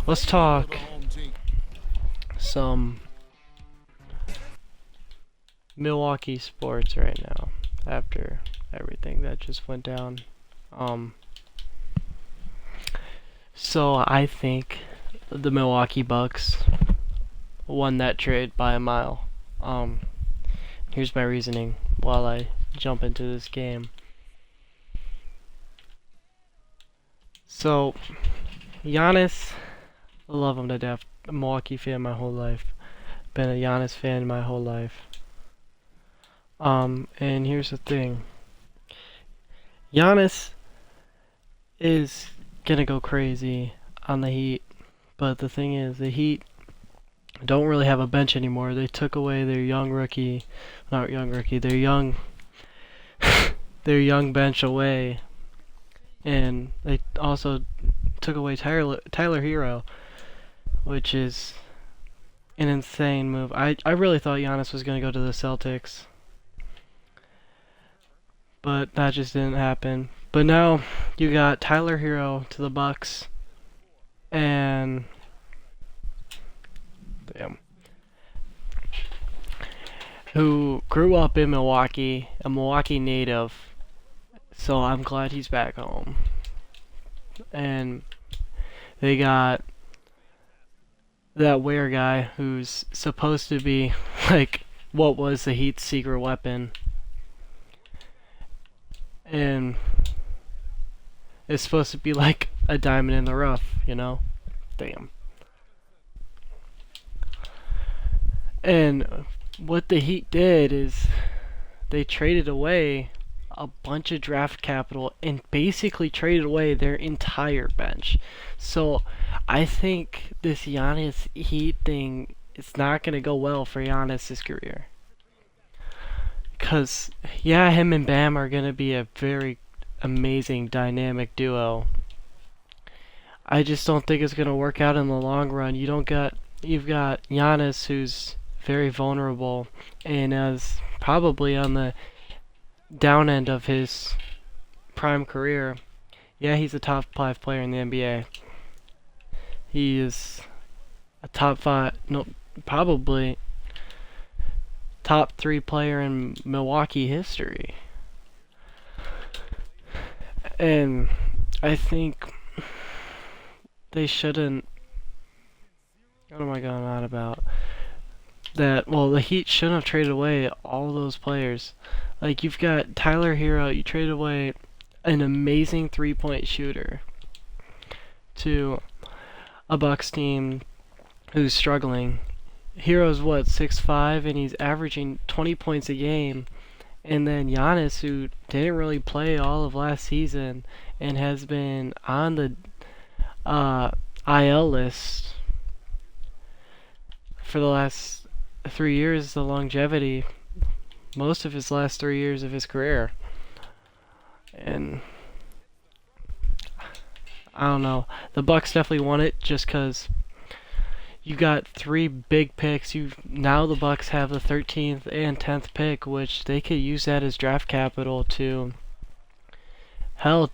let's talk some Milwaukee sports right now after everything that just went down. Um, so I think the Milwaukee Bucks won that trade by a mile. Um, Here's my reasoning while I jump into this game. So, Giannis, I love him to death. I'm a Milwaukee fan my whole life. Been a Giannis fan my whole life. And here's the thing. Giannis is gonna go crazy on the Heat, but the thing is, the Heat don't really have a bench anymore. They took away their young rookie, not young rookie, their young, their young bench away, and they also took away Tyler Hero, which is an insane move. I really thought Giannis was gonna go to the Celtics, but that just didn't happen. But now you got Tyler Hero to the Bucks, and damn, who grew up in Milwaukee, a Milwaukee native. So I'm glad he's back home. And they got that Ware guy who's supposed to be like what was the Heat's secret weapon. And it's supposed to be like a diamond in the rough, you know? Damn. And what the Heat did is they traded away a bunch of draft capital and basically traded away their entire bench. So I think this Giannis Heat thing is not going to go well for Giannis' career. Because, yeah, him and Bam are going to be a very amazing dynamic duo. I just don't think it's going to work out in the long run. You've got Giannis, who's very vulnerable and is probably on the down end of his prime career. Yeah, he's a top 5 player in the NBA. He is a top 5, no, probably top 3 player in Milwaukee history. And I think they shouldn't. What am I going on about? That, well, the Heat shouldn't have traded away all those players. Like, you've got Tyler Hero, you traded away an amazing 3-point shooter to a Bucks team who's struggling. Hero's what, 6'5", and he's averaging 20 points a game. And then Giannis, who didn't really play all of last season and has been on the IL list for the last 3 years, the longevity, most of his last 3 years of his career. And I don't know. The Bucks definitely won it just because you got 3 big picks. Now the Bucks have the 13th and 10th pick, which they could use that as draft capital to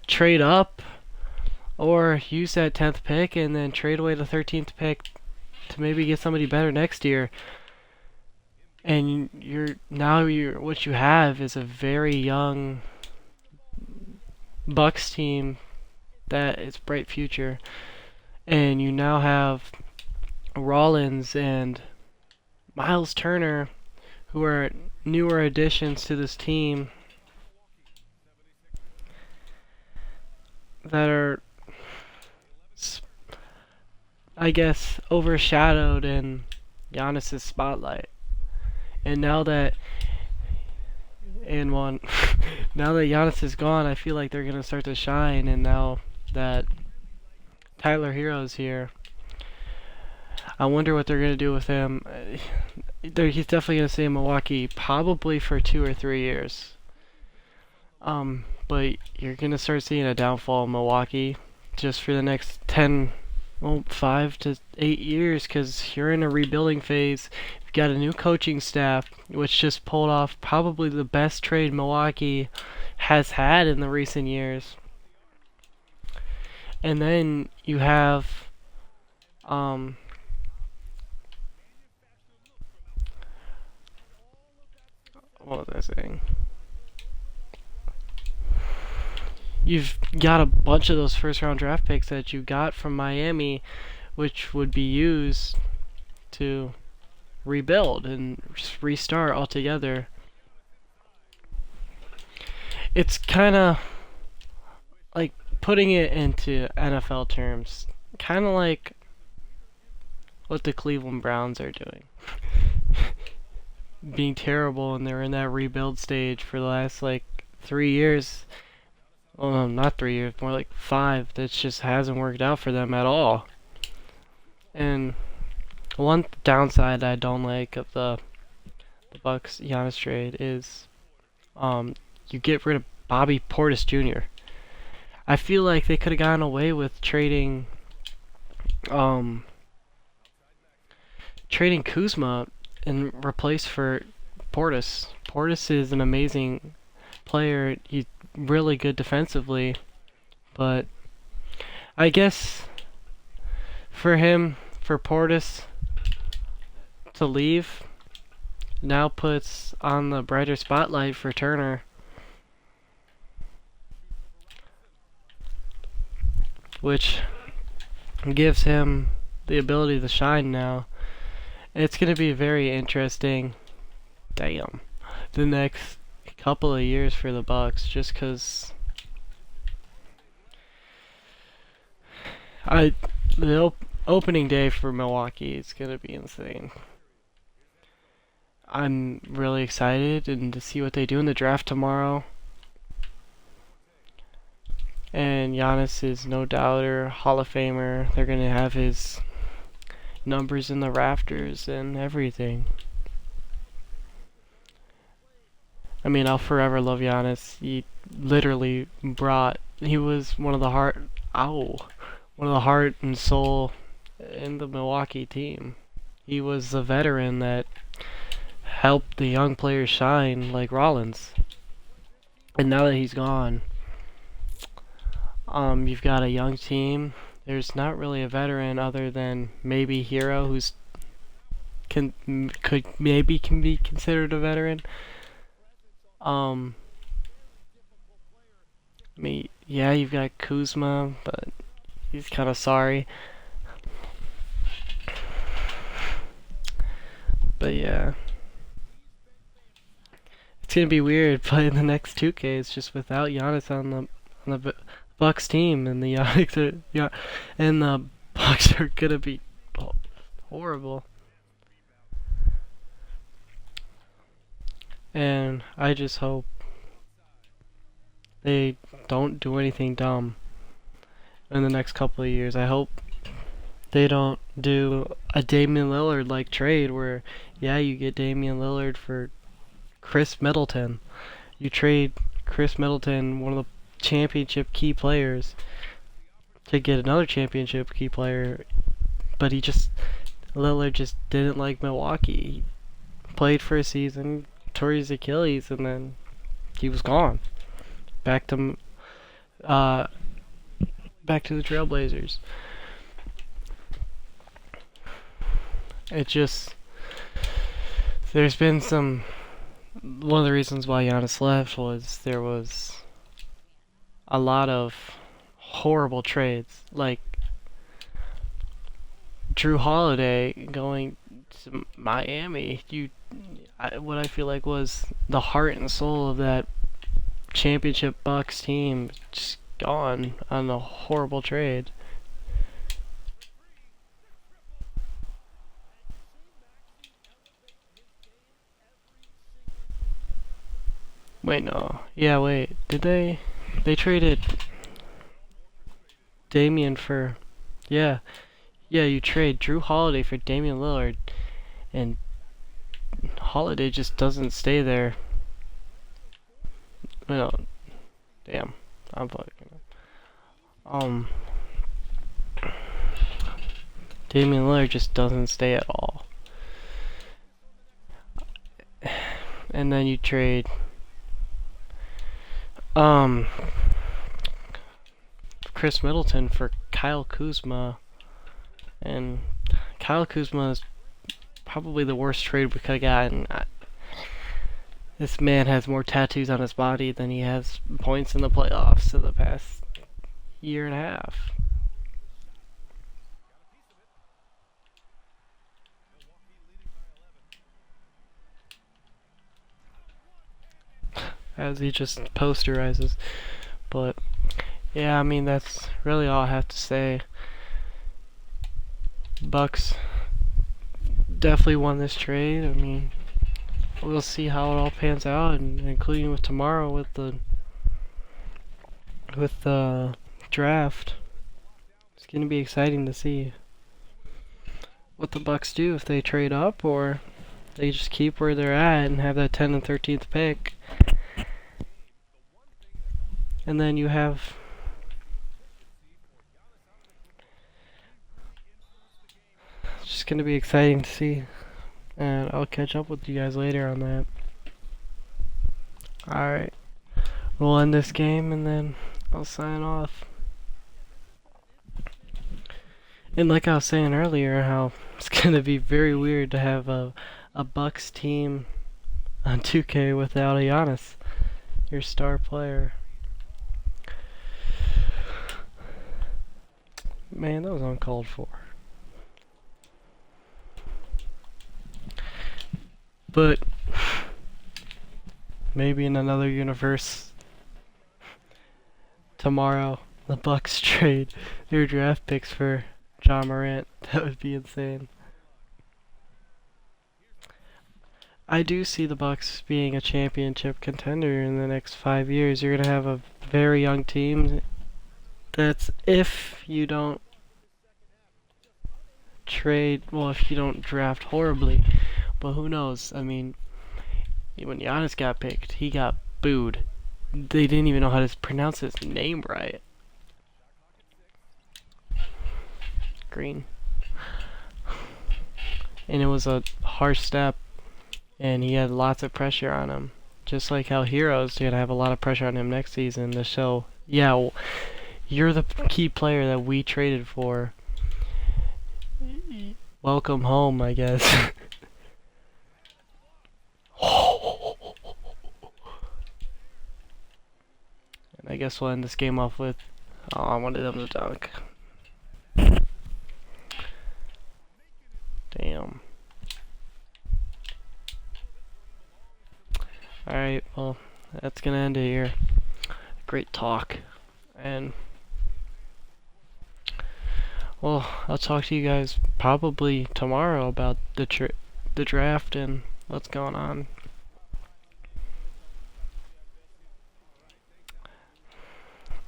trade up, or use that 10th pick and then trade away the 13th pick to maybe get somebody better next year. And what you have is a very young Bucks team that is bright future, and you now have Rollins and Miles Turner, who are newer additions to this team that are, I guess, overshadowed in Giannis' spotlight. And now that now that Giannis is gone, I feel like they're gonna start to shine. And now that Tyler Hero's here, I wonder what they're gonna do with him. He's definitely gonna stay in Milwaukee, probably for 2 or 3 years. But you're gonna start seeing a downfall in Milwaukee just for the next 5 to 8 years, because you're in a rebuilding phase. You've got a new coaching staff, which just pulled off probably the best trade Milwaukee has had in the recent years. And then you have Um, what was I saying? You've got a bunch of those first round draft picks that you got from Miami, which would be used to rebuild and restart altogether. It's kind of like putting it into NFL terms, kind of like what the Cleveland Browns are doing. Being terrible, and they're in that rebuild stage for the last like 3 years. Well, no, not 3 years, more like 5. That just hasn't worked out for them at all. And one downside I don't like of the Bucks Giannis trade is you get rid of Bobby Portis Jr. I feel like they could have gotten away with um trading Kuzma and replace for Portis. Portis is an amazing player. He's really good defensively, but I guess for Portis to leave now puts on the brighter spotlight for Turner, which gives him the ability to shine now. It's going to be very interesting. Damn. The next couple of years for the Bucks, just because the opening day for Milwaukee is going to be insane. I'm really excited and to see what they do in the draft tomorrow. And Giannis is no doubter, Hall of Famer. They're going to have his numbers in the rafters and everything. I mean, I'll forever love Giannis. He literally he was one of the heart and soul in the Milwaukee team. He was the veteran that helped the young players shine, like Rollins. And now that he's gone, you've got a young team. There's not really a veteran other than maybe Hero, who's can be considered a veteran. I mean, yeah, you've got Kuzma, but he's kind of sorry. But yeah, it's gonna be weird playing the next 2Ks just without Giannis on the Bucks team, and the and the Bucks are gonna be horrible. And I just hope they don't do anything dumb in the next couple of years. I hope they don't do a Damian Lillard like trade where, yeah, you get Damian Lillard for Chris Middleton. You trade Chris Middleton, one of the championship key players, to get another championship key player, but Lillard just didn't like Milwaukee. He played for a season, tore his Achilles, and then he was gone. Back to the Trailblazers. There's been one of the reasons why Giannis left was there was a lot of horrible trades, like Drew Holiday going to Miami. What I feel like was the heart and soul of that championship Bucks team, just gone on a horrible trade. Wait, no. Yeah, wait. Did they? They traded Damian for... Yeah. Yeah, you trade Drew Holiday for Damian Lillard, and Holiday just doesn't stay there. No. Damn. I'm fucking... Damian Lillard just doesn't stay at all. And then you trade... Chris Middleton for Kyle Kuzma, and Kyle Kuzma is probably the worst trade we could have gotten. This man has more tattoos on his body than he has points in the playoffs in the past year and a half. As he just posterizes. But yeah, I mean, that's really all I have to say. Bucks definitely won this trade. I mean, we'll see how it all pans out, and including with tomorrow with the draft. It's gonna be exciting to see what the Bucks do, if they trade up or they just keep where they're at and have that 10th and 13th pick. And then you have it's just gonna be exciting to see. And I'll catch up with you guys later on that. Alright. We'll end this game and then I'll sign off. And like I was saying earlier, how it's gonna be very weird to have a Bucks team on 2K without a Giannis, your star player. Man, that was uncalled for. But maybe in another universe, tomorrow the Bucks trade their draft picks for John Morant. That would be insane. I do see the Bucks being a championship contender in the next 5 years. You're gonna have a very young team. That's if you don't trade, well, if you don't draft horribly. But who knows? I mean, when Giannis got picked, he got booed. They didn't even know how to pronounce his name right. Green. And it was a harsh step, and he had lots of pressure on him. Just like how Hero's going to have a lot of pressure on him next season to show, yeah, well, you're the key player that we traded for. Welcome home, I guess. And I guess we'll end this game off with, oh, I wanted them to dunk. Damn. Alright, well, that's gonna end it here. Great talk. And, well, I'll talk to you guys probably tomorrow about the draft and what's going on.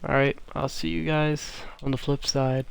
Alright, I'll see you guys on the flip side.